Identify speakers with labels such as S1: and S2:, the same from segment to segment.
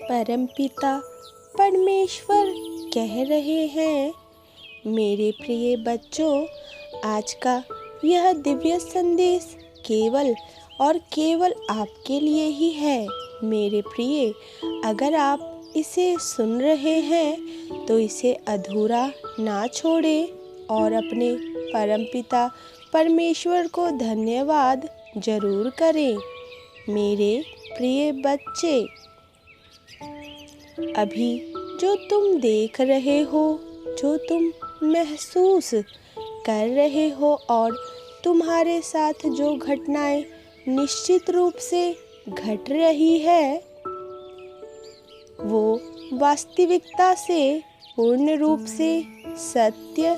S1: परमपिता परमेश्वर कह रहे हैं, मेरे प्रिय बच्चों, आज का यह दिव्य संदेश केवल और केवल आपके लिए ही है। मेरे प्रिय, अगर आप इसे सुन रहे हैं तो इसे अधूरा ना छोड़ें और अपने परमपिता परमेश्वर को धन्यवाद जरूर करें। मेरे प्रिय बच्चे, अभी जो तुम देख रहे हो, जो तुम महसूस कर रहे हो और तुम्हारे साथ जो घटनाएं निश्चित रूप से घट रही है, वो वास्तविकता से पूर्ण रूप से सत्य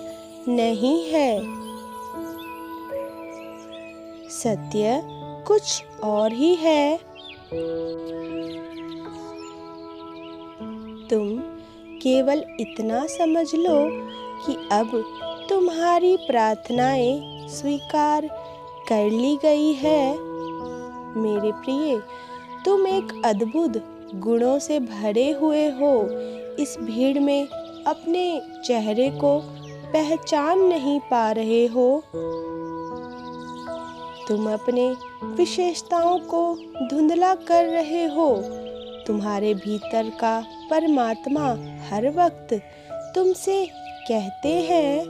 S1: नहीं है। सत्य कुछ और ही है। तुम केवल इतना समझ लो कि अब तुम्हारी प्रार्थनाएं स्वीकार कर ली गई है। मेरे प्रिय, तुम एक अद्भुत गुणों से भरे हुए हो। इस भीड़ में अपने चेहरे को पहचान नहीं पा रहे हो। तुम अपने विशेषताओं को धुंधला कर रहे हो। तुम्हारे भीतर का परमात्मा हर वक्त तुमसे कहते हैं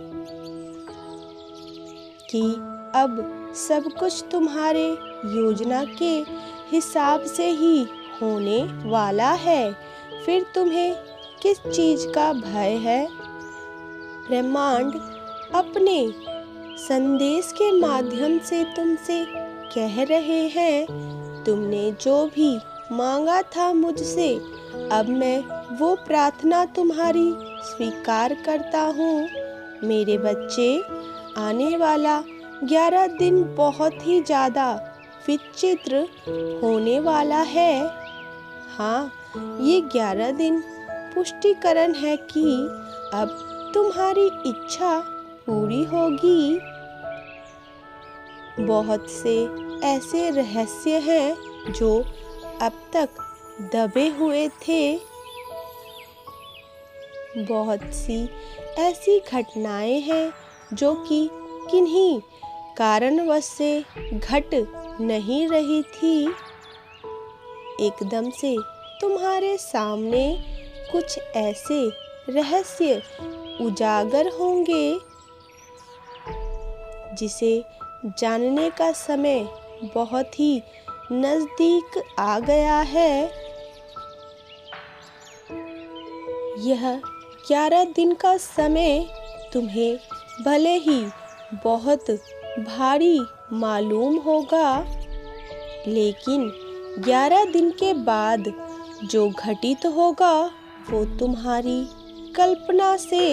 S1: कि अब सब कुछ तुम्हारे योजना के हिसाब से ही होने वाला है। फिर तुम्हें किस चीज का भय है? ब्रह्मांड अपने संदेश के माध्यम से तुमसे कह रहे हैं, तुमने जो भी मांगा था मुझसे, अब मैं वो प्रार्थना तुम्हारी स्वीकार करता हूँ। मेरे बच्चे, आने वाला 11 दिन बहुत ही ज़्यादा विचित्र होने वाला है। हाँ, ये 11 दिन पुष्टिकरण है कि अब तुम्हारी इच्छा पूरी होगी। बहुत से ऐसे रहस्य हैं जो अब तक दबे हुए थे। बहुत सी ऐसी घटनाएं हैं जो कि किन्हीं कारणवश से घट नहीं रही थी। एकदम से तुम्हारे सामने कुछ ऐसे रहस्य उजागर होंगे जिसे जानने का समय बहुत ही नजदीक आ गया है। यह 11 दिन का समय तुम्हें भले ही बहुत भारी मालूम होगा, लेकिन 11 दिन के बाद जो घटित होगा वो तुम्हारी कल्पना से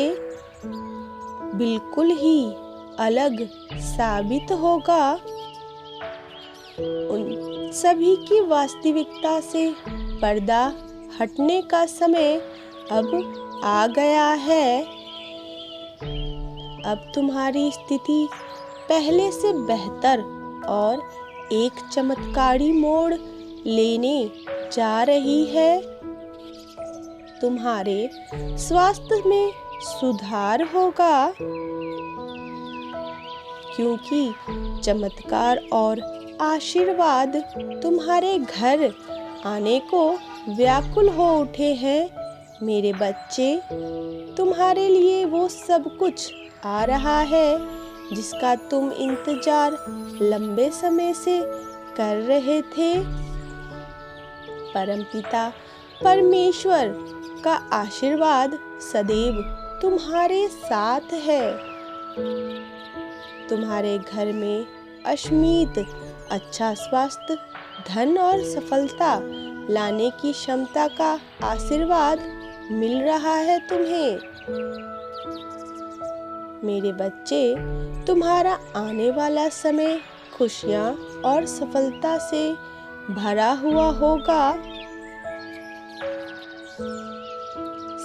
S1: बिल्कुल ही अलग साबित होगा। उन सभी की वास्तविकता से पर्दा हटने का समय अब आ गया है। अब तुम्हारी स्थिति पहले से बेहतर और एक चमत्कारी मोड़ लेने जा रही है। तुम्हारे स्वास्थ्य में सुधार होगा, क्योंकि चमत्कार और आशीर्वाद तुम्हारे घर आने को व्याकुल हो उठे हैं। मेरे बच्चे, तुम्हारे लिए वो सब कुछ आ रहा है जिसका तुम इंतजार लंबे समय से कर रहे थे। परमपिता परमेश्वर का आशीर्वाद सदैव तुम्हारे साथ है। तुम्हारे घर में असीमित अच्छा स्वास्थ्य, धन और सफलता लाने की क्षमता का आशीर्वाद मिल रहा है तुम्हें। मेरे बच्चे, तुम्हारा आने वाला समय खुशियाँ और सफलता से भरा हुआ होगा।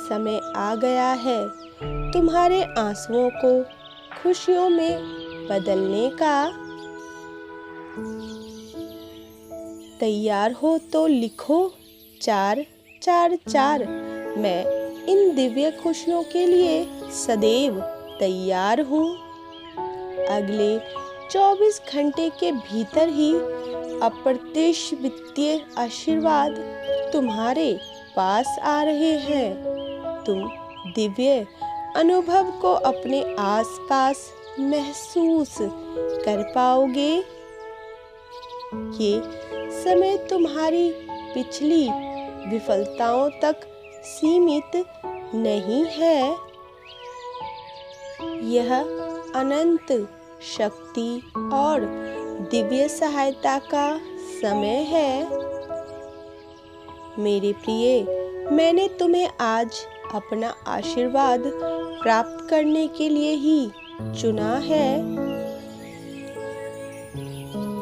S1: समय आ गया है तुम्हारे आंसुओं को खुशियों में बदलने का। तैयार हो तो लिखो 4 24/4 मैं इन दिव्य खुशियों के लिए सदैव तैयार हूँ। अगले 24 घंटे के भीतर ही अप्रत्याशित वित्तीय आशीर्वाद तुम्हारे पास आ रहे हैं। तुम दिव्य अनुभव को अपने आसपास महसूस कर पाओगे। ये समय तुम्हारी पिछली विफलताओं तक सीमित नहीं है। यह अनंत शक्ति और दिव्य सहायता का समय है। मेरे प्रिय, मैंने तुम्हें आज अपना आशीर्वाद प्राप्त करने के लिए ही चुना है।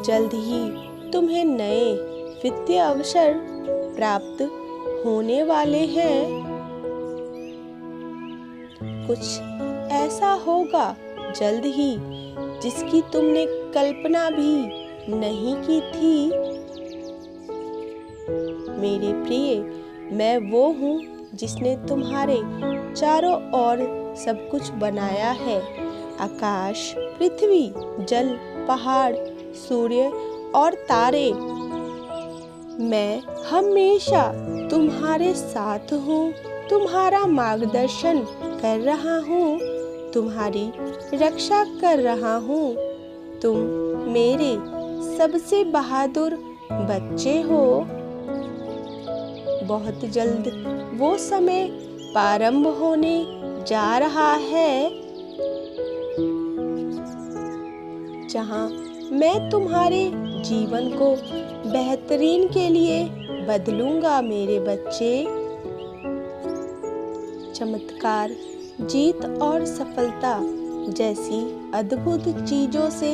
S1: जल्द ही तुम्हें नए वित्तीय अवसर प्राप्त होने वाले हैं। कुछ ऐसा होगा जल्द ही जिसकी तुमने कल्पना भी नहीं की थी। मेरे प्रिय, मैं वो हूँ जिसने तुम्हारे चारों ओर सब कुछ बनाया है। आकाश, पृथ्वी, जल, पहाड़, सूर्य और तारे। मैं हमेशा तुम्हारे साथ हूँ, तुम्हारा मार्गदर्शन कर रहा हूँ, तुम्हारी रक्षा कर रहा हूँ। तुम मेरे सबसे बहादुर बच्चे हो। बहुत जल्द वो समय प्रारंभ होने जा रहा है जहाँ मैं तुम्हारे जीवन को बेहतरीन के लिए बदलूंगा मेरे बच्चे। चमत्कार, जीत और सफलता जैसी अद्भुत चीजों से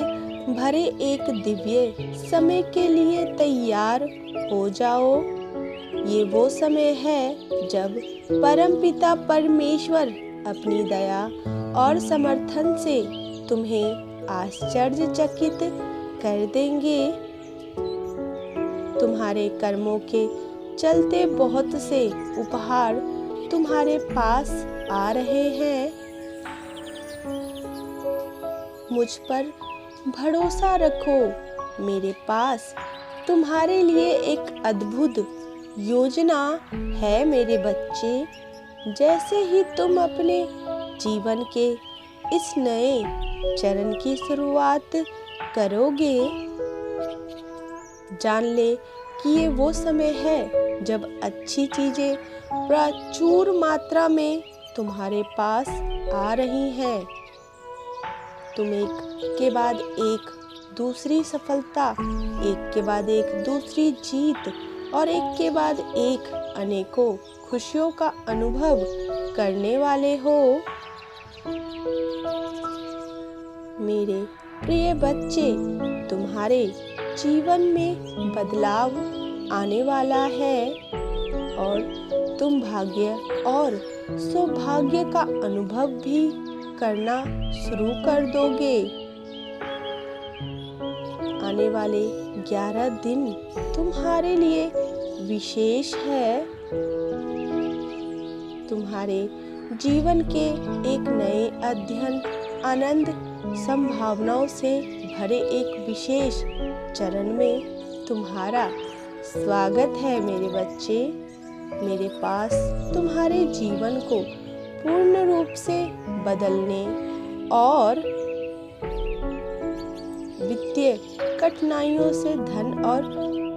S1: भरे एक दिव्य समय के लिए तैयार हो जाओ। ये वो समय है जब परमपिता परमेश्वर अपनी दया और समर्थन से तुम्हें आश्चर्यचकित कर देंगे। तुम्हारे कर्मों के चलते बहुत से उपहार तुम्हारे पास आ रहे हैं। मुझ पर भरोसा रखो। मेरे पास तुम्हारे लिए एक अद्भुत योजना है मेरे बच्चे। जैसे ही तुम अपने जीवन के इस नए चरण की शुरुआत करोगे, जान ले कि ये वो समय है जब अच्छी चीजें प्रचुर मात्रा में तुम्हारे पास आ रही हैं। तुम एक के बाद एक दूसरी सफलता, एक के बाद एक दूसरी जीत और एक के बाद एक अनेकों खुशियों का अनुभव करने वाले हो। मेरे प्रिय बच्चे, तुम्हारे जीवन में बदलाव आने वाला है और तुम भाग्य और सौभाग्य का अनुभव भी करना शुरू कर दोगे। आने वाले 11 दिन तुम्हारे लिए विशेष है। तुम्हारे जीवन के एक नए अध्ययन, आनंद, संभावनाओं से भरे एक विशेष चरण में तुम्हारा स्वागत है मेरे बच्चे। मेरे पास तुम्हारे जीवन को पूर्ण रूप से बदलने और वित्तीय कठिनाइयों से धन और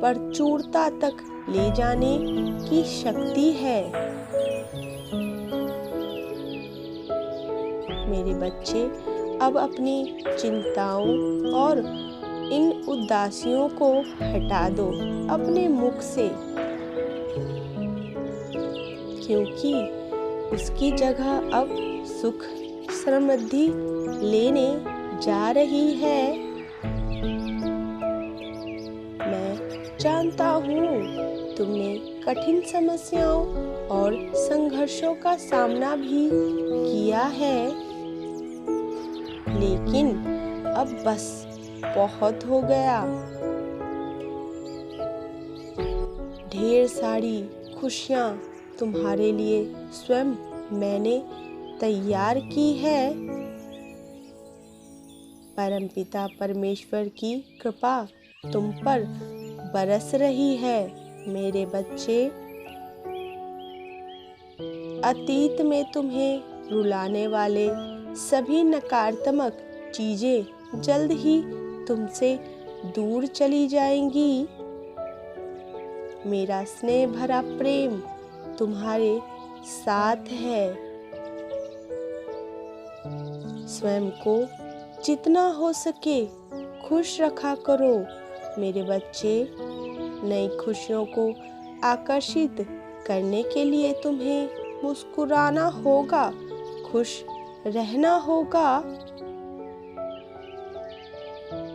S1: प्रचुरता तक ले जाने की शक्ति है। मेरे बच्चे, अब अपनी चिंताओं और इन उदासियों को हटा दो अपने मुख से, क्योंकि उसकी जगह अब सुख समृद्धि लेने जा रही है। मैं जानता हूँ तुमने कठिन समस्याओं और संघर्षों का सामना भी किया है, लेकिन अब बस बहुत हो गया। ढेर सारी खुशियाँ तुम्हारे लिए स्वयं मैंने तैयार की है। परमपिता परमेश्वर की कृपा तुम पर बरस रही है मेरे बच्चे। अतीत में तुम्हें रुलाने वाले सभी नकारात्मक चीजें जल्द ही तुमसे दूर चली जाएंगी। मेरा स्नेह भरा प्रेम तुम्हारे साथ है। स्वयं को जितना हो सके खुश रखा करो मेरे बच्चे। नई खुशियों को आकर्षित करने के लिए तुम्हें मुस्कुराना होगा, खुश रहना होगा।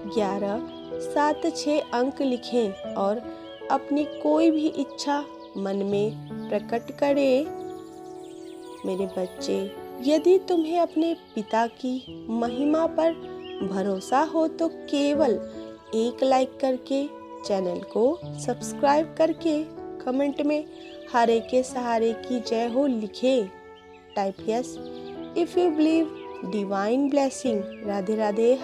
S1: 11, 7, 6 अंक लिखें और अपनी कोई भी इच्छा मन में प्रकट करें। मेरे बच्चे, यदि तुम्हें अपने पिता की महिमा पर भरोसा हो तो केवल एक लाइक करके चैनल को सब्सक्राइब करके कमेंट में हरे के सहारे की जय हो लिखें। Type yes if you believe divine blessing. Radhe Radhe.